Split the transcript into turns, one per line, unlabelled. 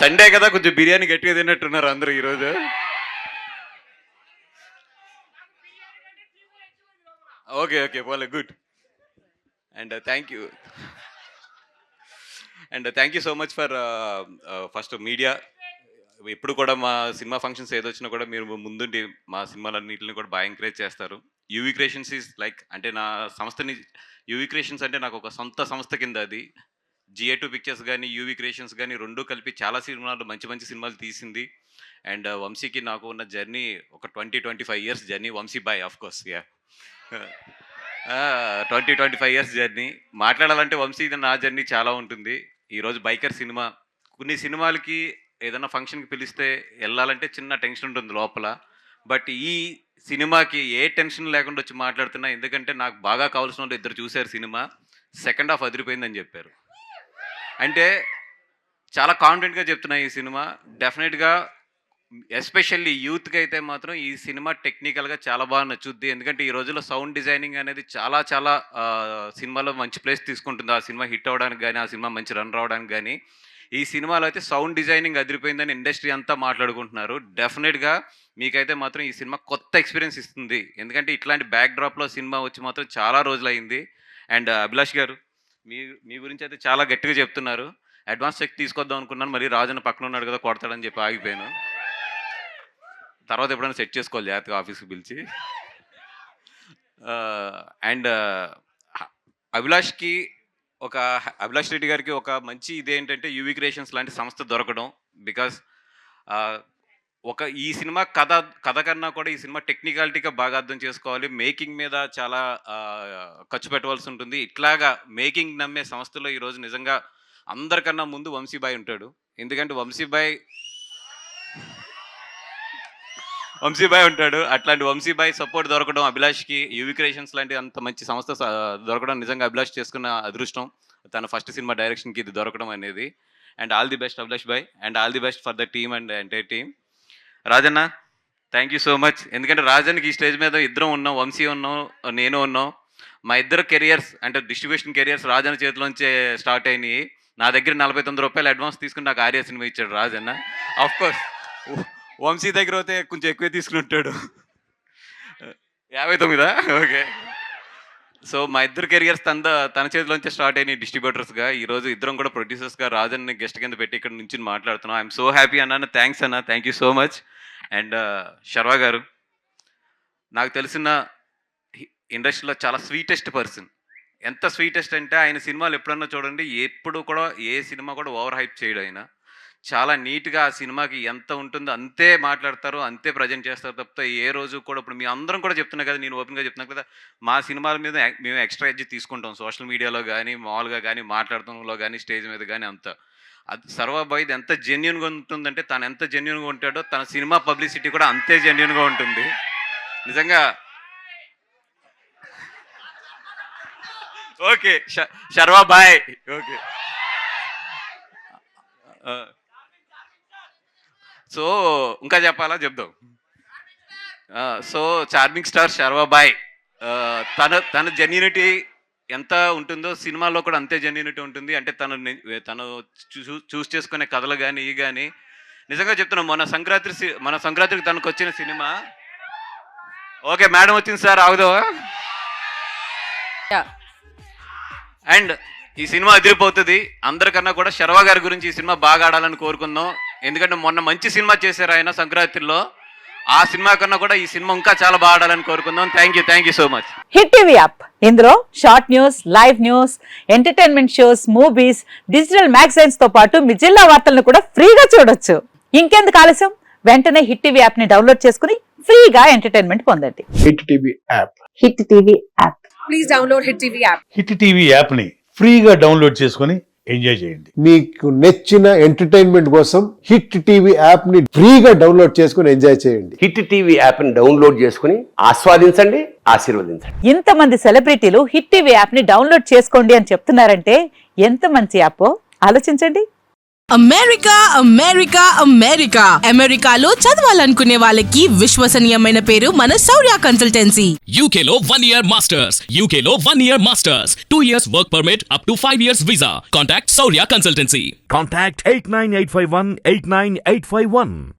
Sunday కదా కొంచెం బిర్యానీ గట్టిగా తిన్నట్టున్నారు అందరూ ఈరోజు. ఓకే ఓకే పోలే good. And thank you so much for first media. ఎప్పుడు కూడా మా సినిమా ఫంక్షన్స్ ఏదొచ్చినా కూడా మీరు ముందుండి మా సినిమాలన్నింటిని కూడా బాగా ఎంకరేజ్ చేస్తారు. యూవీ క్రియేషన్స్ ఈజ్ లైక్ అంటే నా సంస్థని, యూవీ క్రియేషన్స్ అంటే నాకు ఒక సొంత సంస్థ కింద అది. GA2 పిక్చర్స్ కానీ యూవీ క్రియేషన్స్ కానీ రెండూ కలిపి చాలా సినిమాలు మంచి మంచి సినిమాలు తీసింది. అండ్ వంశీకి నాకు ఉన్న జర్నీ ఒక 20-25 ఇయర్స్ జర్నీ. వంశీ బాయ్ of course yeah 20-25 years journey. మాట్లాడాలంటే వంశీ నా జర్నీ చాలా ఉంటుంది. ఈరోజు బైకర్ సినిమా, కొన్ని సినిమాలకి ఏదైనా ఫంక్షన్కి పిలిస్తే వెళ్ళాలంటే చిన్న టెన్షన్ ఉంటుంది లోపల. బట్ ఈ సినిమాకి ఏ టెన్షన్ లేకుండా వచ్చి మాట్లాడుతున్నా, ఎందుకంటే నాకు బాగా కావాల్సిన వాళ్ళు ఇద్దరు చూశారు సినిమా. సెకండ్ హాఫ్ అదిరిపోయిందని చెప్పారు. అంటే చాలా కాన్ఫిడెంట్గా చెప్తున్నా ఈ సినిమా డెఫినెట్గా ఎస్పెషల్లీ యూత్కి అయితే మాత్రం ఈ సినిమా టెక్నికల్గా చాలా బాగా నచ్చుద్ది. ఎందుకంటే ఈ రోజుల్లో సౌండ్ డిజైనింగ్ అనేది చాలా చాలా సినిమాలో మంచి ప్లేస్ తీసుకుంటుంది. ఆ సినిమా హిట్ అవ్వడానికి కానీ, ఆ సినిమా మంచి రన్ రావడానికి కానీ. ఈ సినిమాలో అయితే సౌండ్ డిజైనింగ్ అదిరిపోయిందని ఇండస్ట్రీ అంతా మాట్లాడుకుంటున్నారు. డెఫినెట్గా మీకైతే మాత్రం ఈ సినిమా కొత్త ఎక్స్పీరియన్స్ ఇస్తుంది. ఎందుకంటే ఇట్లాంటి బ్యాక్ డ్రాప్లో సినిమా వచ్చి మాత్రం చాలా రోజులైంది. అండ్ అభిలాష్ గారు మీ గురించి అయితే చాలా గట్టిగా చెప్తున్నారు. అడ్వాన్స్ చెక్ తీసుకొద్దాం అనుకున్నాను, మరి రాజన్న పక్కన ఉన్నాడు కదా కొడతాడని చెప్పి ఆగిపోయాను. తర్వాత ఎప్పుడైనా సెట్ చేసుకోవాలి జాగ్రత్తగా ఆఫీస్కి పిలిచి. అండ్ అభిలాష్ రెడ్డి గారికి ఒక మంచి ఇదేంటంటే యూవీ క్రియేషన్స్ లాంటి సంస్థ దొరకడం. బికాస్ ఈ సినిమా కథ కన్నా కూడా ఈ సినిమా టెక్నికాలిటీగా బాగా అర్థం చేసుకోవాలి. మేకింగ్ మీద చాలా ఖర్చు పెట్టవలసి ఉంటుంది. ఇట్లాగా మేకింగ్ నమ్మే సంస్థలో ఈరోజు నిజంగా అందరికన్నా ముందు వంశీబాయ్ ఉంటాడు. ఎందుకంటే వంశీబాయ్ ఉంటాడు. అట్లాంటి వంశీబాయ్ సపోర్ట్ దొరకడం అభిలాష్కి, యూవీ క్రియేషన్స్ లాంటి అంత మంచి సంస్థ దొరకడం నిజంగా అభిలాష్ చేసుకున్న అదృష్టం. తన ఫస్ట్ సినిమా డైరెక్షన్కి ఇది దొరకడం అనేది. And all the best Abhilash బాయ్, and all the best for the team and entire team. Rajanna thank you so much. ఎందుకంటే రాజన్కి ఈ స్టేజ్ మీద ఇద్దరం ఉన్నాం, వంశీ ఉన్నాం, నేను ఉన్నాం. మా ఇద్దరు కెరియర్స్ అంటే డిస్ట్రిబ్యూషన్ కెరియర్స్ రాజన్న చేతిలోంచే స్టార్ట్ అయినాయి. నా దగ్గర 49 రూపాయలు అడ్వాన్స్ తీసుకుని నాకు ఆర్య సినిమా ఇచ్చాడు రాజన్న. ఆఫ్ కోర్స్ వంశీ దగ్గర అయితే కొంచెం ఎక్కువే తీసుకుని ఉంటాడు. 59 ఓకే. సో మా ఇద్దరు కెరియర్స్ తన చేతిలోంచే స్టార్ట్ అయినాయి డిస్ట్రిబ్యూటర్స్గా. ఈరోజు ఇద్దరం కూడా ప్రొడ్యూసర్స్గా రాజన్ని గెస్ట్ కింద పెట్టి ఇక్కడ నుంచి మాట్లాడుతున్నాం. ఐఎమ్ సో హ్యాపీ అన్న. థ్యాంక్స్ అన్న, thank you so much. And Sharwa గారు నాకు తెలిసిన ఇండస్ట్రీలో చాలా స్వీటెస్ట్ పర్సన్. ఎంత స్వీటెస్ట్ అంటే ఆయన సినిమాలు ఎప్పుడన్నా చూడండి, ఎప్పుడు కూడా ఏ సినిమా కూడా ఓవర్ హైప్ చేయడు. ఆయన చాలా నీట్గా ఆ సినిమాకి ఎంత ఉంటుందో అంతే మాట్లాడతారు, అంతే ప్రజెంట్ చేస్తారు తప్పితే ఏ రోజు కూడా. ఇప్పుడు మీ అందరం కూడా చెప్తున్నా కదా, నేను ఓపెన్గా చెప్తున్నా కదా, మా సినిమాల మీద మేము ఎక్స్ట్రా ఎడ్జ్ తీసుకుంటాం సోషల్ మీడియాలో కానీ, మామూలుగా కానీ, మాట్లాడటంలో కానీ, స్టేజ్ మీద కానీ. అంత అది సర్వాబాయిది ఎంత జెన్యున్గా ఉంటుందంటే, తను ఎంత జెన్యున్గా ఉంటాడో తన సినిమా పబ్లిసిటీ కూడా అంతే జెన్యున్గా ఉంటుంది నిజంగా. ఓకే శర్వా బాయ్. ఓకే సో ఇంకా చెప్పాలా చెప్దాం. సో చార్మింగ్ స్టార్ శర్వా బాయ్ తన జెన్యూనిటీ ఎంత ఉంటుందో సినిమాలో కూడా అంతే జెన్యూనిటీ ఉంటుంది. అంటే తను చూస్ చేసుకునే కథలు కానీ ఇవి కానీ నిజంగా చెప్తున్నాం. మన సంక్రాంతికి తనకు వచ్చిన సినిమా. ఓకే మేడం వచ్చింది సార్ ఆగుదా. అండ్ ఈ సినిమా అదిరిపోతుంది. అందరికన్నా కూడా శర్వా గారి గురించి ఈ సినిమా బాగా ఆడాలని కోరుకుందాం. ఎందుకంటే మొన్న మంచి సినిమా చేశారు ఆయన సంక్రాంతిలో. ఆ సినిమా కన్నా కూడా ఈ సినిమా ఇంకా చాలా బాగా ఆడాలని కోరుకుందాం. Thank you so much.
Hit TV app, ఇందులో short news, live news, entertainment shows, movies, digital magazines తో పాటు మీ జిల్లా వార్తలను కూడా ఫ్రీగా చూడొచ్చు. ఇంకెందుకు ఆలస్యం, వెంటనే హిట్ టీవీ యాప్ ని డౌన్లోడ్ చేసుకుని ఫ్రీగా ఎంటర్టైన్మెంట్ పొందండి.
Hit TV app.
Hit TV app.
Please download hit TV app.
Hit TV app ని ఫ్రీగా డౌన్లోడ్ చేసుకుని ఎంజాయ్ చేయండి.
మీకు నచ్చిన ఎంటర్టైన్మెంట్ కోసం హిట్ టీవీ యాప్ ని ఫ్రీగా డౌన్లోడ్ చేసుకుని ఎంజాయ్ చేయండి.
హిట్ టీవీ యాప్ ని డౌన్లోడ్ చేసుకుని ఆస్వాదించండి, ఆశీర్వదించండి.
ఇంతమంది సెలబ్రిటీలు హిట్ టీవీ యాప్ ని డౌన్లోడ్ చేసుకోండి అని చెప్తున్నారంటే ఎంత మంచి యాప్ ఆలోచించండి.
అమెరికా అమెరికా అమెరికా అమెరికాలో చదవాలనుకునే వాళ్ళకి విశ్వసనీయమైన పేరు మన శౌర్య కన్సల్టెన్సీ.
UK లో 1 year masters. UK లో 1 year masters. 2 years work permit up to 5 years visa. Contact Saurya Consultancy.
Contact 89851 89851.